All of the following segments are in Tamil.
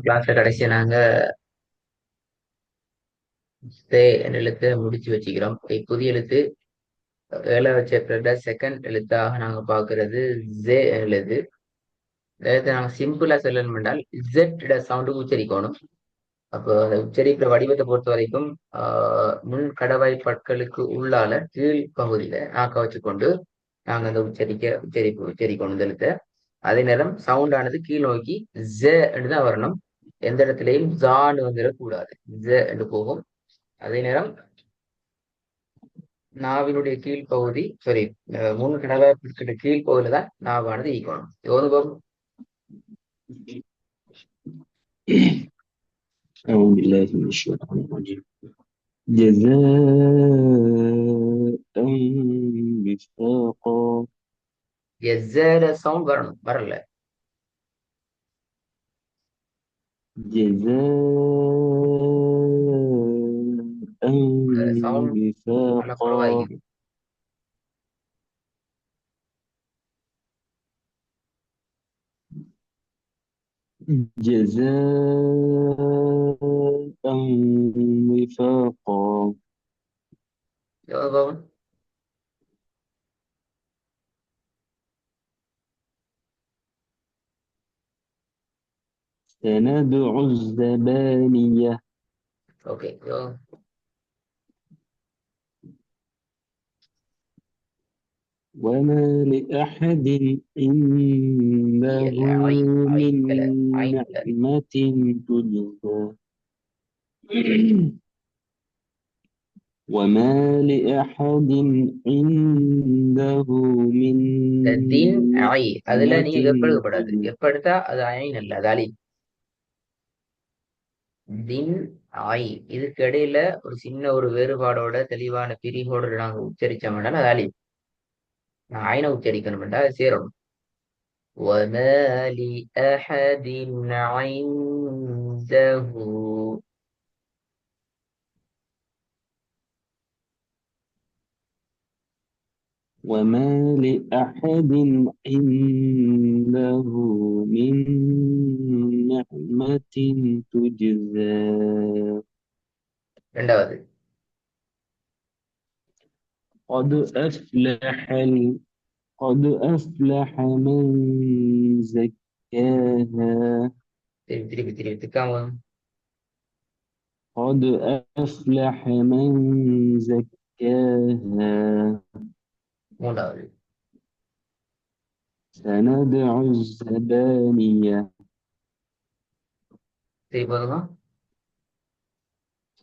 கிளாஸ்ல கடைசியா நாங்க தே என்ற எழுத்தை முடிச்சு வச்சுக்கிறோம். புதிய எழுத்து ஏழாவது சாப்டர்ல செகண்ட் எழுத்தாக நாங்க பாக்குறது ஜே எழுத்து. எழுத்தை நாங்க சிம்பிளா சொல்லணும் என்றால் இசட் சவுண்டு உச்சரிக்கணும். அப்போ அந்த உச்சரிக்கிற வடிவத்தை பொறுத்த வரைக்கும் முன் கடவாய் பற்களுக்கு உள்ளால கீழ் பகுதியில நாக்க வச்சுக்கொண்டு நாங்க அந்த உச்சரிக்கணும் இந்த எழுத்தை. அதே நேரம் சவுண்ட் ஆனது கீழ் நோக்கி ஜ என்று தான் வரணும். எந்த இடத்துலயும் ஜான்னு வந்துடக்கூடாது. ஜ என்று போகும். அதே நேரம் நாவினுடைய கீழ்ப்பகுதி சாரி முன் கடவாய் பற்களுக்கு கீழ் பகுதியில தான் நாவானது ஈக்கணும். யோனுபம் أعوذ بالله من الشيطان الرجيم. جزاء وفاقا. எஸ்ஸ சவுண்ட் வரணும், வரல. جزاء சவுண்ட் நல்லா وفاقا. குறவாகிறது. جزاء وفاقا. யோனுபம் سندع الزبانية. ஓகே. وما لأحد عنده இல்ல ஐ ஐ من இல்ல ஐன் இல்ல. نعمة تجزى. وما لأحد عنده من இந்த தின் ஐ அதுல نعمة நீங்க கெப்படுக்கப்படாது. تجزى. கெப்படுத்தா அது ஐன் இல்ல, அது அலி. தின் ஐ இதுக்கு இடையில ஒரு சின்ன ஒரு வேறுபாடோட தெளிவான பிரிவோட நாங்க உச்சரிச்சோம்னா அது அலி. நான் ஐனை உச்சரிக்கணும்டா அது சேரணும். وما لأحد عنده. وما لأحد عنده من نعمة تجزى. இரண்டாவது قد أفلح قد أفلح من زكاها. திருப்பி திருப்பி திருப்பி திக்காம. قد أفلح من زكاها. மூன்றாவது سندع الزبانية. திருப்பி போதுமா?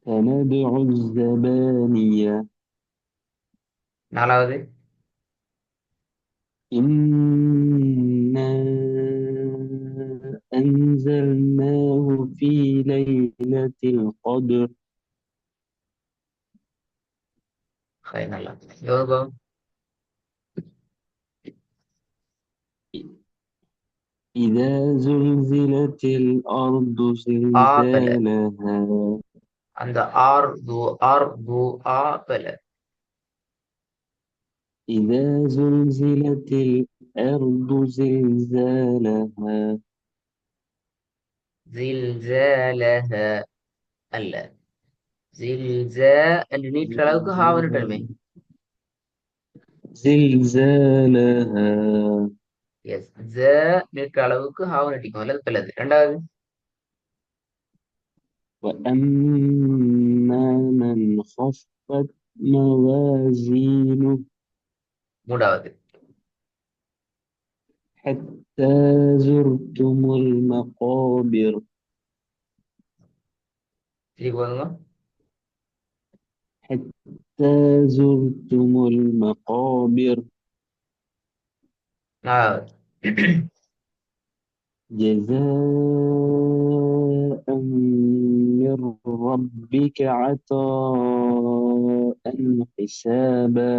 سندع الزبانية. நாலாவது إنا أنزلناه في ليلة القدر. நல்லா யோகம். إذا زلزلت الأرض ஆபல زلزالها. அந்த ஆர் து ஆபல. إذا زلزلت الأرض زلزالها. زلزالها அல்ல. ஜில்ஜா என்று நீட்டுற அளவுக்கு ஹாவன்ட்டலுமே. زلزالها. எஸ் ஜ நீட்டுற அளவுக்கு ஹாவனட்டிக்கும் அல்லது பிள்ளது. இரண்டாவது وأما من خفت موازينه. மூன்றாவது حتى زرتم المقابر. திருப்பி போதுங்க. حتى زرتم المقابر. நாலாவது جزاء من ربك عطاء حسابا.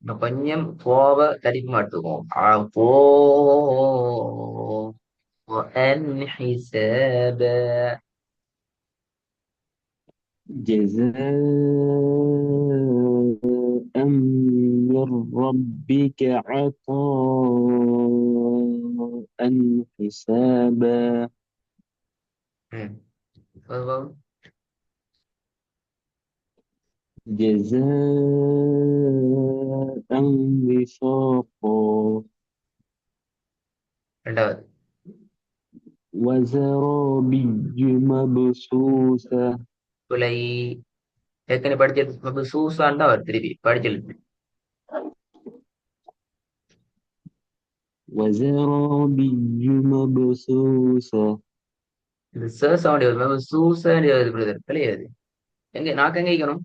இன்னும் கொஞ்சம் போவ தடிப்பு எடுத்துக்குவோம். போ وأن حسابا. جزاء من ربك عطاء حسابا ம் அதுவும் جزاء وفاقا ரெண்டாவது وزرابي مبثوثة பிழை ஏற்கனவே படிச்சது சூசான் தான் வருது திருப்பி படிச்செழுத்து وزرابي مبثوثة இது ச சவுண்ட் வருது சூசன் வருது பிழை அது எங்க நாக்கு எங்க வைக்கணும்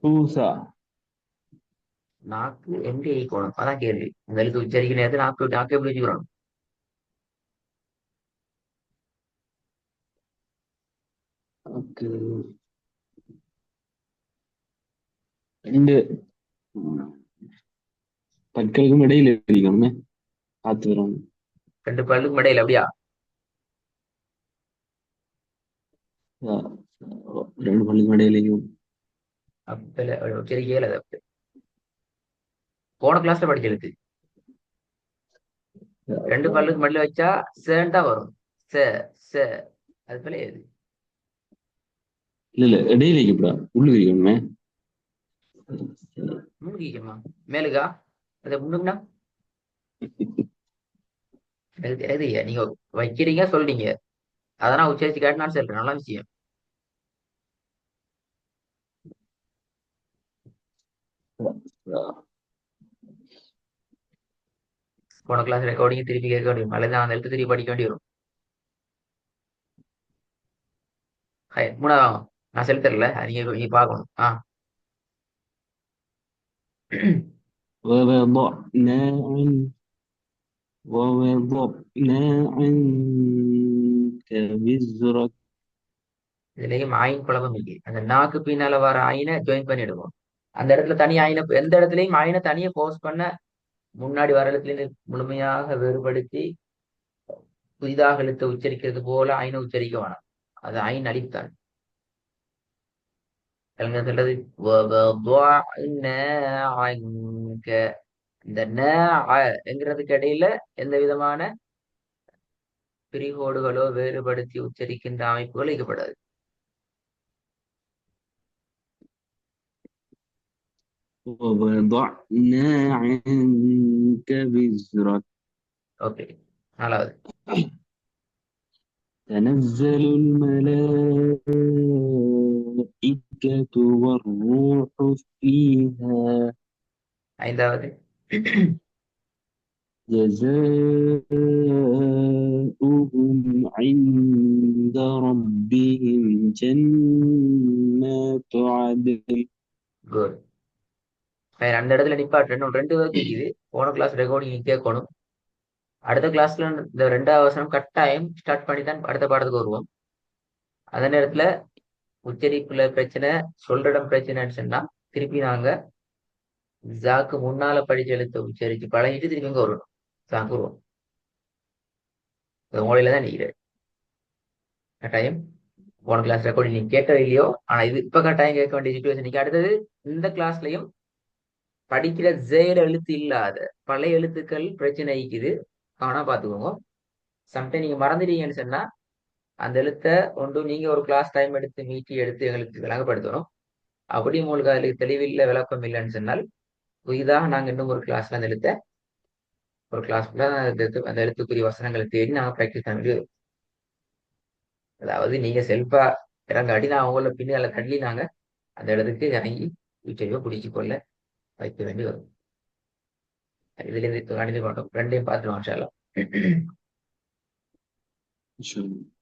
ثوثة நாக்கு எங்க வைக்கணும் அதான் கேள்வி இந்த எழுத்து உச்சரிக்கிற நேரத்தில் நாக்கு எப்படி வச்சுக்கிறோம் രണ്ട് പற்களுக்கும் இடையில இருக்கணுமே காத்து வரும் ரெண்டு பல்லுக்கு இடையில அப்படியா ரெண்டு பல்லுக்கும் இடையிலையும் அப்பல உச்சரிக்கையில அது அப்படி போன கிளாஸ்ல படிச்ச எழுத்து ரெண்டு பல்லுக்கு மடியில வச்சா சேண்டா வரும் ச ச அது பிள்ளை எது இல்ல இடையில வைக்கப்படா உள்ளு இருக்கணுமே முன்னுக்குமா மேலுக்கா அதை முன்னுக்குனா எது நீங்க வைக்கிறீங்க சொல்றீங்க அதை நான் உச்சரிச்சு கேட்டு நான் சொல்றேன் நல்ல விஷயம் போன கிளாஸ் ரெக்கார்டிங் திருப்பி கேட்க வேண்டியும் அல்லது அந்த எழுத்து திருப்பி படிக்க வேண்டி வரும் மூணாவது நான் சொல்லி தரல நீங்க பார்க்கணும் ووضعنا عنك وزرك இதுலயும் ஆயின் குழப்பம் இருக்கு அந்த நாக்கு பின்னால வர ஆயினை ஜாயின் பண்ணிடுவோம் அந்த இடத்துல தனி ஆயினை எந்த இடத்துலயும் ஆயினை தனியை போஸ்ட் பண்ண முன்னாடி வர இடத்துல முழுமையாக வேறுபடுத்தி புதிதாக எழுத்தை உச்சரிக்கிறது போல ஆயினை உச்சரிக்க வேணாம் அது ஆயின் அழித்தான் சொல்றது இந்த என்கிறதுக்கு இடையில எந்த விதமான பிரிகோடுகளோ வேறுபடுத்தி உச்சரிக்கின்ற அமைப்புகள் வைக்கப்படாது ووضعنا عنك وزرك ஓகே நாலாவது تنزل الملائكة والروح فيها ஐந்தாவது جزاؤهم عند ربهم جنات عدن குட் அந்த இடத்துல நிப்பாட்டு ரெண்டு பேருக்கு இருக்குது போன கிளாஸ் ரெக்கார்டிங் கேட்கணும் அடுத்த கிளாஸ்ல இந்த ரெண்டாவது வசனம் கட்டாயம் ஸ்டார்ட் பண்ணி தான் அடுத்த பாடத்துக்கு வருவோம் அதே நேரத்துல உச்சரிப்புல பிரச்சனை சொல்ற இடம் பிரச்சனைன்னு சொன்னா திருப்பி நாங்க ஜாக்கு முன்னால படிச்ச எழுத்தை உச்சரிச்சு பழகிட்டு திருப்பி இங்க வருவோம் ஜாக்கு வருவோம் மூலையில தான் நிற்கிறேன் கட்டாயம் போன கிளாஸ் ரெக்கார்டிங் நீங்க கேட்க இல்லையோ ஆனா இது இப்ப கட்டாயம் கேட்க வேண்டிய சுச்சுவேஷன் நீங்க அடுத்தது இந்த கிளாஸ்லயும் படிக்கிற ஜெயில எழுத்து இல்லாத பழைய எழுத்துக்கள் பிரச்சனை இருக்குது ஆனா பாத்துக்கோங்க சம்டைம் நீங்க மறந்துட்டீங்கன்னு சொன்னா அந்த எழுத்தை ஒன்று நீங்க ஒரு கிளாஸ் டைம் எடுத்து மீட்டி எடுத்து எங்களுக்கு விளங்கப்படுத்தணும் அப்படி உங்களுக்கு அதுல தெளிவில்லை விளக்கம் இல்லைன்னு சொன்னால் புதிதாக நாங்க இன்னும் ஒரு கிளாஸ்ல அந்த எழுத்தை ஒரு கிளாஸ்ல அந்த எழுத்துக்குரிய வசனங்களை தேடி நாங்க ப்ராக்டிஸ் பண்ணி அதாவது நீங்க செல்ஃபா இறங்காடி நான் உங்களை பின்னால தள்ளி நாங்க அந்த இடத்துக்கு இறங்கி வீட்டையோ பிடிச்சு கொள்ள வைக்க வேண்டி வரும் இதுல இருந்து கணித கொண்டோம் ரெண்டையும் பார்த்துருவோம் إن شاء الله